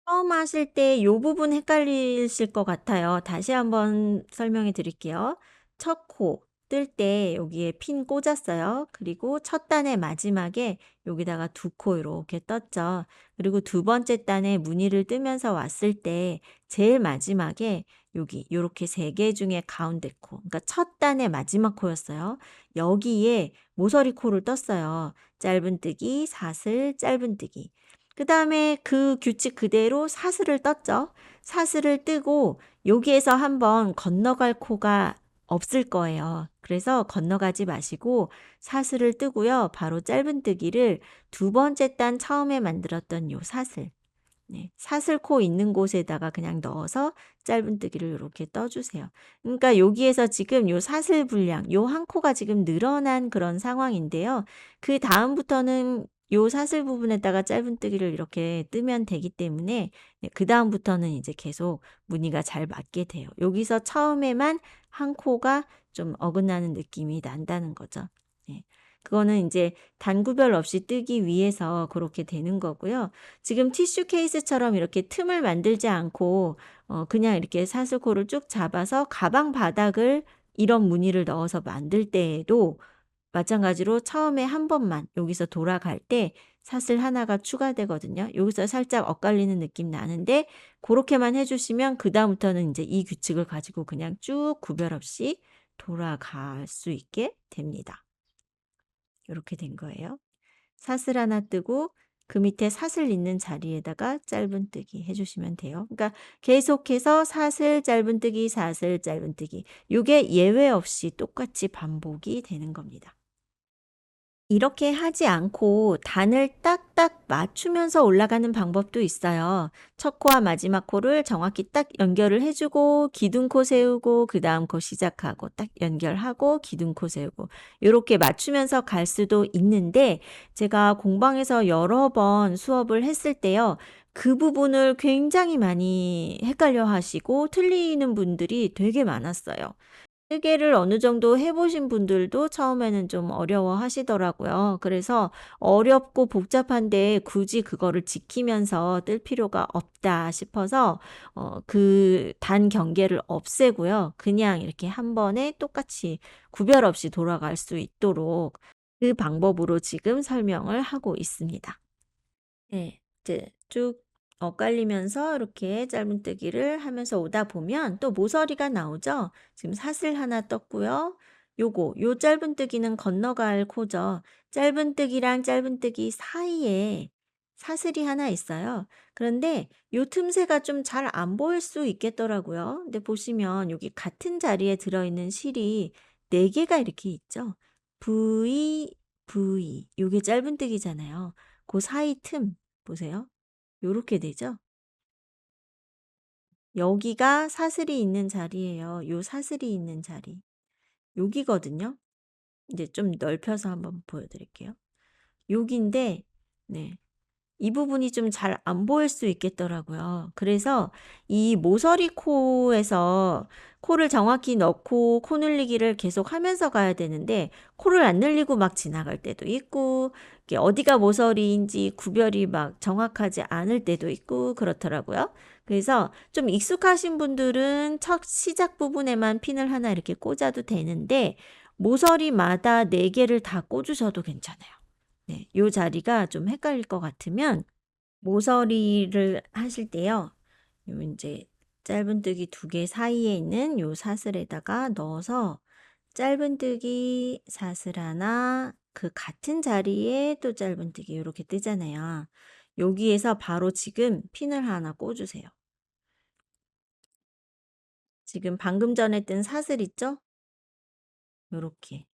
처음 하실 때 요 부분 헷갈리실 것 같아요. 다시 한번 설명해 드릴게요. 첫 코 뜰 때 여기에 핀 꽂았어요. 그리고 첫 단의 마지막에 여기다가 두 코 이렇게 떴죠. 그리고 두 번째 단에 무늬를 뜨면서 왔을 때 제일 마지막에 여기 요렇게 세 개 중에 가운데 코, 그러니까 첫 단의 마지막 코였어요. 여기에 모서리 코를 떴어요. 짧은뜨기, 사슬, 짧은뜨기. 그다음에 그 규칙 그대로 사슬을 떴죠. 사슬을 뜨고 여기에서 한번 건너갈 코가 없을 거예요. 그래서 건너가지 마시고 사슬을 뜨고요. 바로 짧은뜨기를 두 번째 단 처음에 만들었던 요 사슬, 네. 사슬코 있는 곳에다가 그냥 넣어서 짧은뜨기를 요렇게 떠 주세요. 그러니까 여기에서 지금 요 사슬 분량 요 한 코가 지금 늘어난 그런 상황인데요. 그다음부터는 요 사슬 부분에다가 짧은뜨기를 이렇게 뜨면 되기 때문에 네, 그다음부터는 이제 계속 무늬가 잘 맞게 돼요. 여기서 처음에만 한 코가 좀 어긋나는 느낌이 난다는 거죠. 네. 그거는 인제 단 구별 없이 뜨기 위해서 그렇게 되는 거고요. 지금 티슈 케이스처럼 이렇게 틈을 만들지 않고 그냥 이렇게 사슬코를 쭉 잡아서 가방 바닥을 이런 무늬를 넣어서 만들 때에도 마찬가지로 처음에 한 번만 여기서 돌아갈 때 사슬 하나가 추가되거든요. 여기서 살짝 엇갈리는 느낌 나는데 고렇게만 해 주시면 그다음부터는 인제 이 규칙을 가지고 그냥 쭉 구별 없이 돌아갈 수 있게 됩니다. 요렇게 된 거예요. 사슬 하나 뜨고 그 밑에 사슬 있는 자리에다가 짧은뜨기 해 주시면 돼요. 그러니까 계속해서 사슬, 짧은뜨기, 사슬, 짧은뜨기. 요게 예외 없이 똑같이 반복이 되는 겁니다. 이렇게 하지 않고 단을 딱딱 맞추면서 올라가는 방법도 있어요. 첫 코와 마지막 코를 정확히 딱 연결을 해 주고 기둥코 세우고 그다음 코 시작하고 딱 연결하고 기둥코 세우고 요렇게 맞추면서 갈 수도 있는데 제가 공방에서 여러 번 수업을 했을 때요. 그 부분을 굉장히 많이 헷갈려 하시고 틀리는 분들이 되게 많았어요. 뜨개를 어느 정도 해 보신 분들도 처음에는 좀 어려워하시더라고요. 그래서 어렵고 복잡한데 굳이 그거를 지키면서 뜰 필요가 없다 싶어서 그 단 경계를 없애고요. 그냥 이렇게 한 번에 똑같이 구별 없이 돌아갈 수 있도록 그 방법으로 지금 설명을 하고 있습니다. 예. 이제 쭉 엇갈리면서 이렇게 짧은뜨기를 하면서 오다 보면 또 모서리가 나오죠. 지금 사슬 하나 떴고요. 요 짧은뜨기는 건너갈 코죠. 짧은뜨기랑 짧은뜨기 사이에 사슬이 하나 있어요. 그런데 요 틈새가 좀 잘 안 보일 수 있겠더라고요. 근데 보시면 여기 같은 자리에 들어있는 실이 4개가 이렇게 있죠. V, V. 요게 짧은뜨기잖아요. 그 사이 틈 보세요. 요렇게 되죠? 여기가 사슬이 있는 자리예요. 요 사슬이 있는 자리. 여기거든요. 이제 좀 넓혀서 한번 보여 드릴게요. 여기인데 네. 이 부분이 좀 잘 안 보일 수 있겠더라고요. 그래서 이 모서리 코에서 코를 정확히 넣고 코 늘리기를 계속 하면서 가야 되는데 코를 안 늘리고 막 지나갈 때도 있고 이게 어디가 모서리인지 구별이 막 정확하지 않을 때도 있고 그렇더라고요. 그래서 좀 익숙하신 분들은 첫 시작 부분에만 핀을 하나 이렇게 꽂아도 되는데 모서리마다 4개를 다 꽂으셔도 괜찮아요. 네. 요 자리가 좀 헷갈릴 것 같으면 모서리를 하실 때요. 요 인제 짧은뜨기 2개 사이에 있는 요 사슬에다가 넣어서 짧은뜨기 사슬 하나 그 같은 자리에 또 짧은뜨기 요렇게 뜨잖아요. 여기에서 바로 지금 핀을 하나 꽂 주세요. 지금 방금 전에 뜬 사슬 있죠? 요렇게.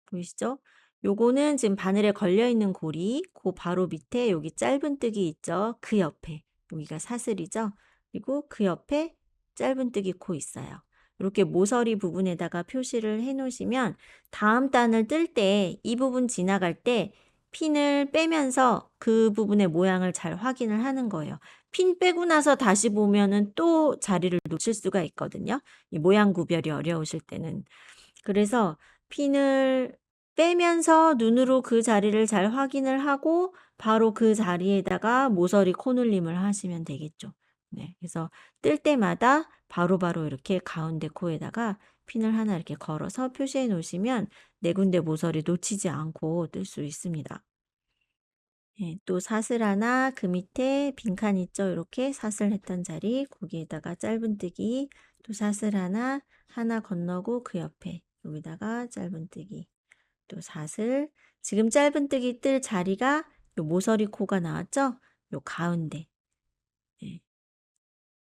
보이시죠? 요거는 지금 바늘에 걸려 있는 고리, 그 바로 밑에 여기 짧은뜨기 있죠? 그 옆에 여기가 사슬이죠? 그리고 그 옆에 짧은뜨기 코 있어요. 이렇게 모서리 부분에다가 표시를 해 놓으시면 다음 단을 뜰 때 이 부분 지나갈 때 핀을 빼면서 그 부분의 모양을 잘 확인을 하는 거예요. 핀 빼고 나서 다시 보면은 또 자리를 놓칠 수가 있거든요, 이 모양 구별이 어려우실 때는. 그래서 핀을 빼면서 눈으로 그 자리를 잘 확인을 하고 바로 그 자리에다가 모서리 코늘림을 하시면 되겠죠. 네. 그래서 뜰 때마다 바로바로 이렇게 가운데 코에다가 핀을 하나 이렇게 걸어서 표시해 놓으시면 네 군데 모서리 놓치지 않고 뜰 수 있습니다. 예. 또 사슬 하나 그 밑에 빈칸 있죠? 요렇게 사슬했던 자리 거기에다가 짧은뜨기 또 사슬 하나 건너고 그 옆에 여기다가 짧은뜨기 또 사슬 지금 짧은뜨기 뜰 자리가 요 모서리 코가 나왔죠? 요 가운데. 예.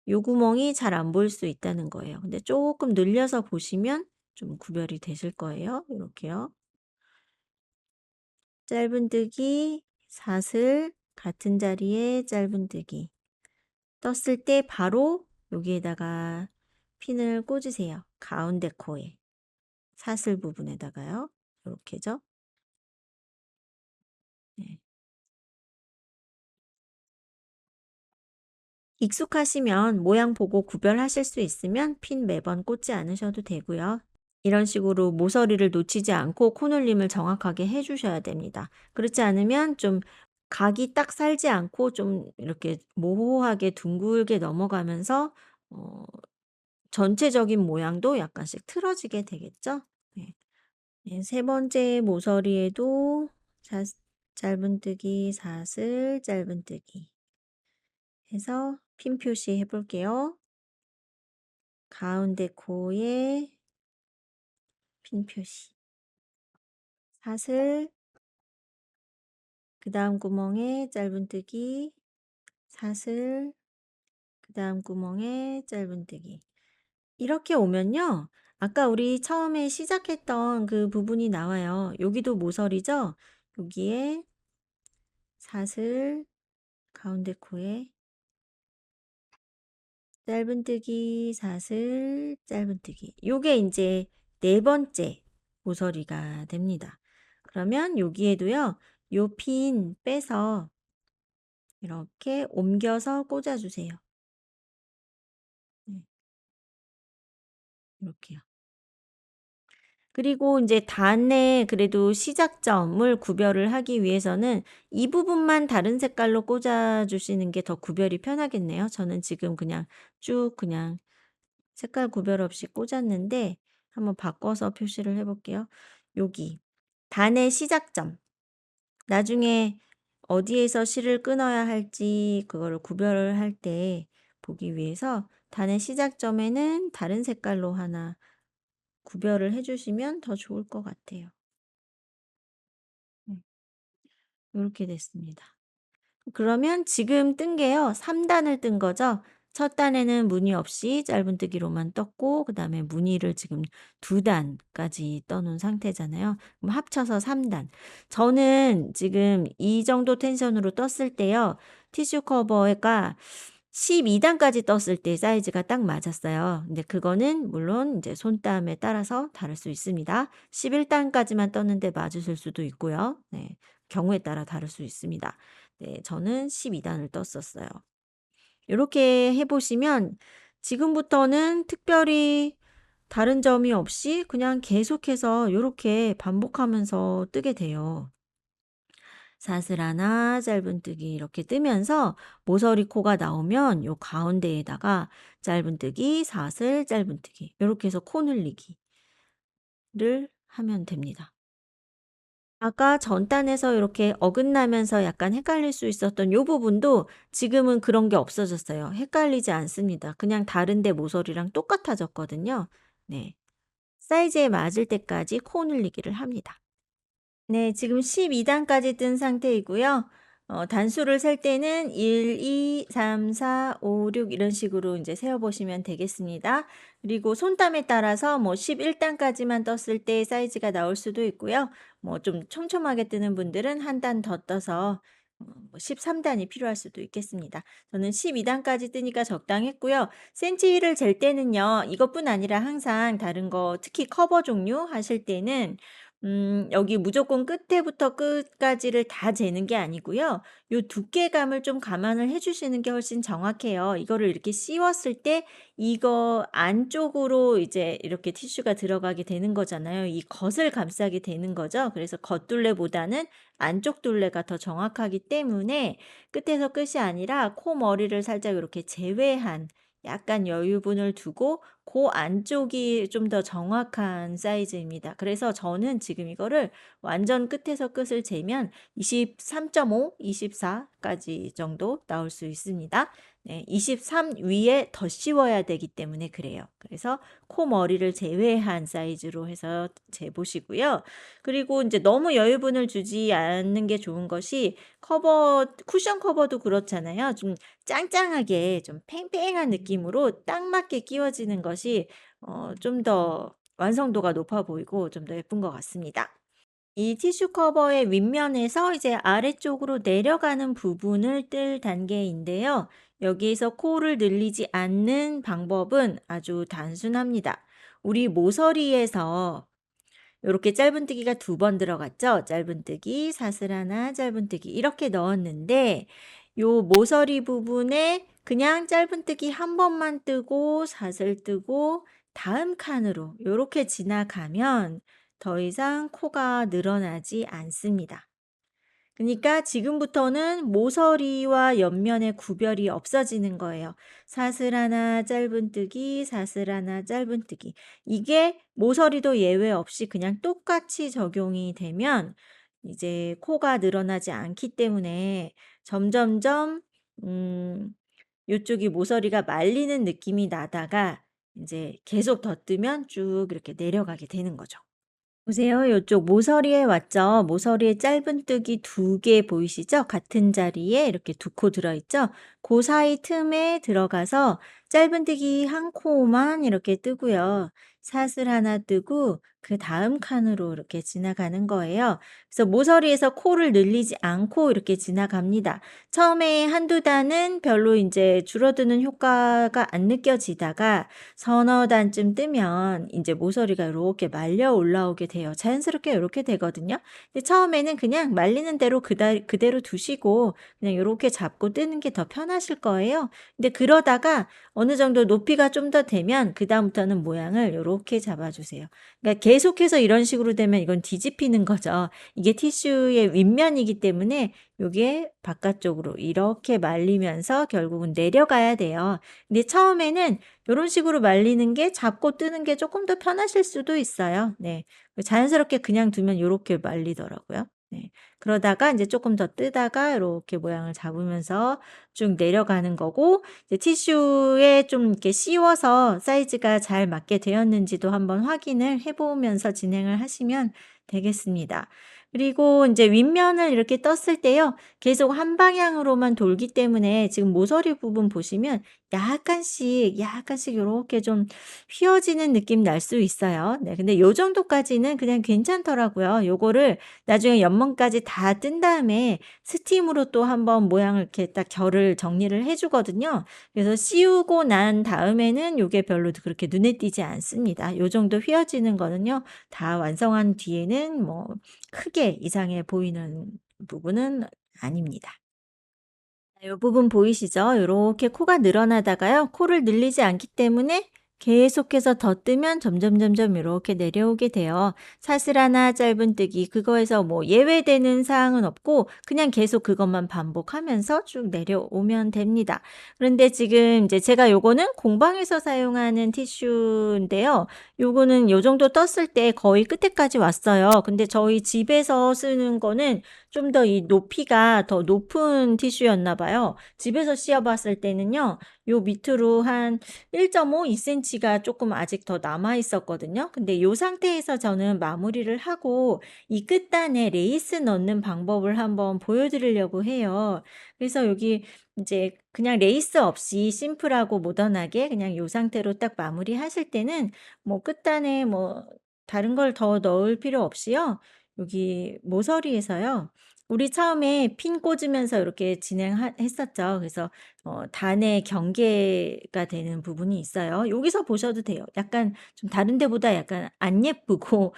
요 구멍이 잘 안 보일 수 있다는 거예요. 근데 쪼끔 늘려서 보시면 좀 구별이 되실 거예요. 요렇게요. 짧은뜨기, 사슬, 같은 자리에 짧은뜨기. 떴을 때 바로 여기에다가 핀을 꽂으세요. 가운데 코에. 사슬 부분에다가요. 요렇게죠. 네. 익숙하시면 모양 보고 구별하실 수 있으면 핀 매번 꽂지 않으셔도 되고요. 이런 식으로 모서리를 놓치지 않고 코늘림을 정확하게 해 주셔야 됩니다. 그렇지 않으면 좀 각이 딱 살지 않고 좀 이렇게 모호하게 둥글게 넘어가면서 어 전체적인 모양도 약간씩 틀어지게 되겠죠? 네. 네, 세 번째 모서리에도 자 짧은뜨기, 사슬, 짧은뜨기 해서 핀 표시해 볼게요. 가운데 코에 핀 표시. 사슬 그다음 구멍에 짧은뜨기, 사슬 그다음 구멍에 짧은뜨기. 이렇게 오면요. 아까 우리 처음에 시작했던 그 부분이 나와요. 여기도 모서리죠? 여기에 사슬 가운데 코에 짧은뜨기, 사슬, 짧은뜨기. 요게 인제 네 번째 모서리가 됩니다. 그러면 여기에도요. 요 핀 빼서 이렇게 옮겨서 꽂아 주세요. 네. 요렇게요. 그리고 인제 단의 그래도 시작점을 구별을 하기 위해서는 이 부분만 다른 색깔로 꽂아 주시는 게 더 구별이 편하겠네요. 저는 지금 그냥 쭉 그냥 색깔 구별 없이 꽂았는데 한번 바꿔서 표시를 해 볼게요. 여기 단의 시작점. 나중에 어디에서 실을 끊어야 할지 그거를 구별을 할 때 보기 위해서 단의 시작점에는 다른 색깔로 하나 구별을 해 주시면 더 좋을 것 같아요. 요렇게 됐습니다. 그러면 지금 뜬 게요. 3 단을 뜬 거죠. 첫 단에는 무늬 없이 짧은뜨기로만 떴고 그다음에 무늬를 지금 2 단까지 떠 놓은 상태잖아요. 그럼 합쳐서 3 단. 저는 지금 이 정도 텐션으로 떴을 때요. 티슈 커버가 12 단까지 떴을 때 사이즈가 딱 맞았어요. 근데 그거는 물론 인제 손땀에 따라서 다를 수 있습니다. 11 단까지만 떴는데 맞으실 수도 있고요. 네. 경우에 따라 다를 수 있습니다. 네. 저는 12 단을 떴었어요. 요렇게 해 보시면 지금부터는 특별히 다른 점이 없이 그냥 계속해서 요렇게 반복하면서 뜨게 돼요. 사슬 하나 짧은뜨기 이렇게 뜨면서 모서리 코가 나오면 요 가운데에다가 짧은뜨기, 사슬, 짧은뜨기 요렇게 해서 코 늘리기를 하면 됩니다. 아까 전 단에서 이렇게 어긋나면서 약간 헷갈릴 수 있었던 요 부분도 지금은 그런 게 없어졌어요. 헷갈리지 않습니다. 그냥 다른데 모서리랑 똑같아졌거든요. 네. 사이즈에 맞을 때까지 코 늘리기를 합니다. 네. 지금 12 단까지 뜬 상태이고요. 단수를 셀 때는 1, 2, 3, 4, 5, 6 이런 식으로 인제 세어 보시면 되겠습니다. 그리고 손땀에 따라서 뭐 11 단까지만 떴을 때 사이즈가 나올 수도 있고요. 뭐 좀 촘촘하게 뜨는 분들은 한 단 더 떠서 뭐 13 단이 필요할 수도 있겠습니다. 저는 12 단까지 뜨니까 적당했고요. 센치를 잴 때는요. 이것뿐 아니라 항상 다른 거 특히 커버 종류 하실 때는 여기 무조건 끝에부터 끝까지를 다 재는 게 아니고요. 요 두께감을 좀 감안을 해 주시는 게 훨씬 정확해요. 이거를 이렇게 씌웠을 때 이거 안쪽으로 이제 이렇게 티슈가 들어가게 되는 거잖아요. 이 겉을 감싸게 되는 거죠. 그래서 겉둘레보다는 안쪽 둘레가 더 정확하기 때문에 끝에서 끝이 아니라 코머리를 살짝 요렇게 제외한 약간 여유분을 두고 고 안쪽이 좀 더 정확한 사이즈입니다. 그래서 저는 지금 이거를 완전 끝에서 끝을 재면 23.5, 24 까지 정도 나올 수 있습니다. 네, 23 위에 더 씌워야 되기 때문에 그래요. 그래서 코머리를 제외한 사이즈로 해서 재보시고요. 그리고 이제 너무 여유분을 주지 않는 게 좋은 것이 쿠션 커버도 그렇잖아요. 좀 짱짱하게 좀 팽팽한 느낌으로 딱 맞게 끼워지는 것이 좀 더 완성도가 높아 보이고 좀 더 예쁜 것 같습니다. 이 티슈 커버의 윗면에서 이제 아래쪽으로 내려가는 부분을 뜰 단계인데요. 여기에서 코를 늘리지 않는 방법은 아주 단순합니다. 우리 모서리에서 요렇게 짧은뜨기가 2번 들어갔죠. 짧은뜨기, 사슬하나, 짧은뜨기 이렇게 넣었는데 요 모서리 부분에 그냥 짧은뜨기 1번만 뜨고 사슬 뜨고 다음 칸으로 요렇게 지나가면 더 이상 코가 늘어나지 않습니다. 그러니까 지금부터는 모서리와 옆면의 구별이 없어지는 거예요. 사슬하나 짧은뜨기, 사슬하나 짧은뜨기. 이게 모서리도 예외 없이 그냥 똑같이 적용이 되면 이제 코가 늘어나지 않기 때문에 점점점 음 요쪽이 모서리가 말리는 느낌이 나다가 이제 계속 더 뜨면 쭉 이렇게 내려가게 되는 거죠. 보세요. 요쪽 모서리에 왔죠. 모서리에 짧은뜨기 2개 보이시죠? 같은 자리에 이렇게 2코 들어있죠? 그 사이 틈에 들어가서 짧은뜨기 1코만 이렇게 뜨고요. 사슬 하나 뜨고 그다음 칸으로 이렇게 지나가는 거예요. 그래서 모서리에서 코를 늘리지 않고 이렇게 지나갑니다. 처음에 1-2 단은 별로 인제 줄어드는 효과가 안 느껴지다가 서너 단쯤 뜨면 인제 모서리가 요렇게 말려 올라오게 돼요. 자연스럽게 요렇게 되거든요. 근데 처음에는 그냥 말리는 대로 그대로 두시고 그냥 요렇게 잡고 뜨는 게 더 편하실 거예요. 근데 그러다가 어느 정도 높이가 좀 더 되면 그다음부터는 모양을 요렇게 잡아 주세요. 그러니까 계속해서 이런 식으로 되면 이건 뒤집히는 거죠. 이게 티슈의 윗면이기 때문에 요게 바깥쪽으로 이렇게 말리면서 결국은 내려가야 돼요. 근데 처음에는 요런 식으로 말리는 게 잡고 뜨는 게 조금 더 편하실 수도 있어요. 네. 자연스럽게 그냥 두면 요렇게 말리더라고요. 네. 그러다가 인제 쪼끔 더 뜨다가 요렇게 모양을 잡으면서 쭉 내려가는 거고 이제 티슈에 좀 이렇게 씌워서 사이즈가 잘 맞게 되었는지도 한번 확인을 해 보면서 진행을 하시면 되겠습니다. 그리고 인제 윗면을 이렇게 떴을 때요. 계속 한 방향으로만 돌기 때문에 지금 모서리 부분 보시면 약간씩 요렇게 좀 휘어지는 느낌 날 수 있어요. 네. 근데 요 정도까지는 그냥 괜찮더라고요. 요거를 나중에 옆면까지 다 뜬 다음에 스팀으로 또 한번 모양을 이렇게 딱 결을 정리를 해 주거든요. 그래서 씌우고 난 다음에는 요게 별로 그렇게 눈에 띄지 않습니다. 요 정도 휘어지는 거는요. 다 완성한 뒤에는 뭐 크게 이상해 보이는 부분은 아닙니다. 요 부분 보이시죠? 요렇게 코가 늘어나다가요. 코를 늘리지 않기 때문에 계속해서 더 뜨면 점점점점 요렇게 내려오게 돼요. 사슬 하나 짧은뜨기 그거에서 뭐 예외되는 사항은 없고 그냥 계속 그것만 반복하면서 쭉 내려오면 됩니다. 그런데 지금 이제 제가 요거는 공방에서 사용하는 티슈인데요. 요거는 요 정도 떴을 때 거의 끝에까지 왔어요. 근데 저희 집에서 쓰는 거는 좀 더 이 높이가 더 높은 티슈였나 봐요. 집에서 씌워 봤을 때는요. 요 밑으로 한 1.5, 2cm가 쪼끔 아직 더 남아 있었거든요. 근데 요 상태에서 저는 마무리를 하고 이 끝단에 레이스 넣는 방법을 한번 보여 드리려고 해요. 그래서 여기 인제 그냥 레이스 없이 심플하고 모던하게 그냥 요 상태로 딱 마무리하실 때는 뭐 끝단에 뭐 다른 걸 더 넣을 필요 없이요. 여기 모서리에서요. 우리 처음에 핀 꽂으면서 이렇게 했었죠. 그래서 단의 경계가 되는 부분이 있어요. 여기서 보셔도 돼요. 약간 좀 다른 데보다 약간 안 예쁘고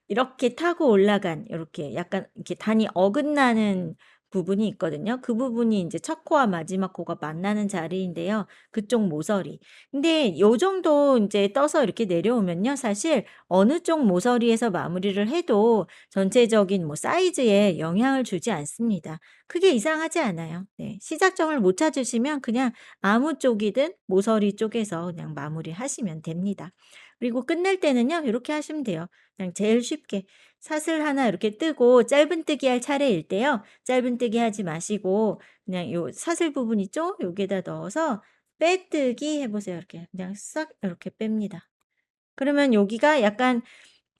이렇게 타고 올라간 요렇게 약간 이렇게 단이 어긋나는 부분이 있거든요. 그 부분이 인제 첫 코와 마지막 코가 만나는 자리인데요. 그쪽 모서리. 근데 요 정도 인제 떠서 이렇게 내려오면요. 사실 어느 쪽 모서리에서 마무리를 해도 전체적인 뭐 사이즈에 영향을 주지 않습니다. 크게 이상하지 않아요. 네. 시작점을 못 찾으시면 그냥 아무 쪽이든 모서리 쪽에서 그냥 마무리하시면 됩니다. 그리고 끝낼 때는요. 요렇게 하시면 돼요. 그냥 제일 쉽게 사슬 하나 이렇게 뜨고 짧은뜨기 할 차례일 때요. 짧은뜨기 하지 마시고 그냥 요 사슬 부분 있죠? 여기에다 넣어서 빼뜨기 해 보세요. 이렇게 그냥 싹 이렇게 뺍니다. 그러면 여기가 약간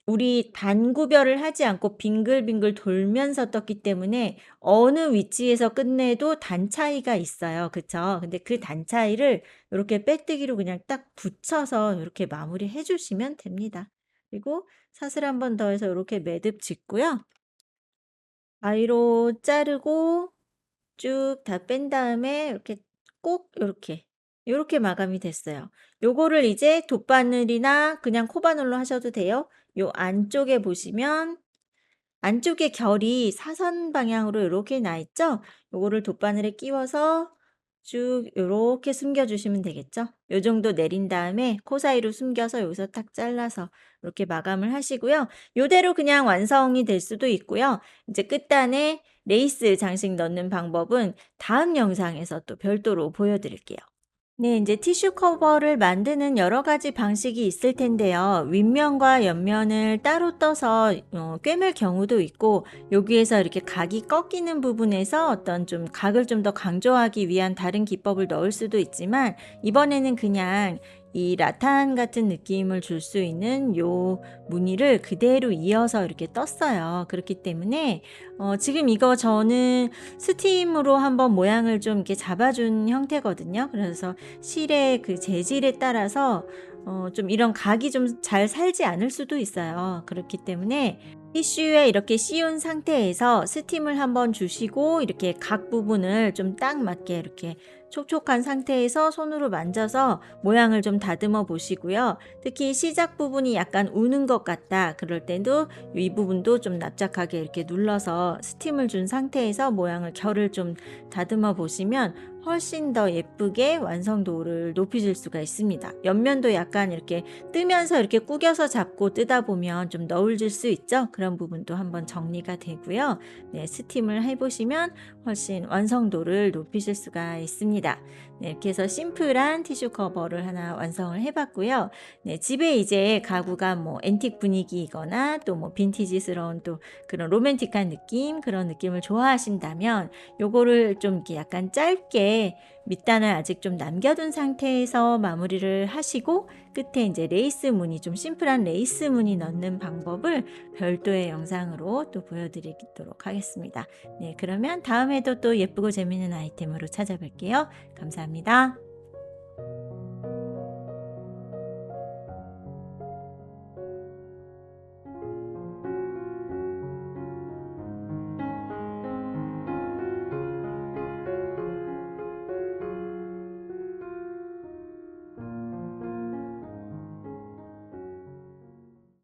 우리 단 구별을 하지 않고 빙글빙글 돌면서 떴기 때문에 어느 위치에서 끝내도 단 차이가 있어요. 그쵸? 근데 그 단 차이를 요렇게 빼뜨기로 그냥 딱 붙여서 요렇게 마무리해 주시면 됩니다. 그리고 사슬 한 번 더 해서 요렇게 매듭 짓고요. 가위로 자르고 쭉 다 뺀 다음에 이렇게 꼭 요렇게 마감이 됐어요. 요거를 이제 돗바늘이나 그냥 코바늘로 하셔도 돼요. 요 안쪽에 보시면 안쪽에 결이 사선 방향으로 요렇게 나 있죠? 요거를 돗바늘에 끼워서 쭉 요렇게 숨겨 주시면 되겠죠? 요 정도 내린 다음에 코 사이로 숨겨서 여기서 탁 잘라서 이렇게 마감을 하시고요. 요대로 그냥 완성이 될 수도 있고요. 이제 끝단에 레이스 장식 넣는 방법은 다음 영상에서 또 별도로 보여 드릴게요. 네, 이제 티슈 커버를 만드는 여러 가지 방식이 있을 텐데요. 윗면과 옆면을 따로 떠서 꿰맬 경우도 있고, 여기에서 이렇게 각이 꺾이는 부분에서 어떤 좀 각을 좀 더 강조하기 위한 다른 기법을 넣을 수도 있지만, 이번에는 그냥 이 라탄 같은 느낌을 줄 수 있는 요 무늬를 그대로 이어서 이렇게 떴어요. 그렇기 때문에 지금 이거 저는 스팀으로 한번 모양을 좀 이렇게 잡아준 형태거든요. 그래서 실의 그 재질에 따라서 좀 이런 각이 좀 잘 살지 않을 수도 있어요. 그렇기 때문에 티슈에 이렇게 씌운 상태에서 스팀을 한번 주시고 이렇게 각 부분을 좀 딱 맞게 이렇게 촉촉한 상태에서 손으로 만져서 모양을 좀 다듬어 보시고요. 특히 시작 부분이 약간 우는 것 같다. 그럴 때도 이 부분도 좀 납작하게 이렇게 눌러서 스팀을 준 상태에서 모양을 결을 좀 다듬어 보시면 훨씬 더 예쁘게 완성도를 높이실 수가 있습니다. 옆면도 약간 이렇게 뜨면서 이렇게 구겨서 잡고 뜨다 보면 좀 너울질 수 있죠. 그런 부분도 한번 정리가 되고요. 네, 스팀을 해보시면 훨씬 완성도를 높이실 수가 있습니다. 네, 이렇게 해서 심플한 티슈 커버를 하나 완성을 해봤고요. 네, 집에 이제 가구가 뭐 앤틱 분위기이거나 또 뭐 빈티지스러운 또 그런 로맨틱한 느낌, 그런 느낌을 좋아하신다면 요거를 좀 이렇게 약간 짧게 밑단을 아직 좀 남겨둔 상태에서 마무리를 하시고 끝에 이제 레이스 무늬, 좀 심플한 레이스 무늬 넣는 방법을 별도의 영상으로 또 보여드리도록 하겠습니다. 네, 그러면 다음에도 또 예쁘고 재밌는 아이템으로 찾아뵐게요. 감사합니다.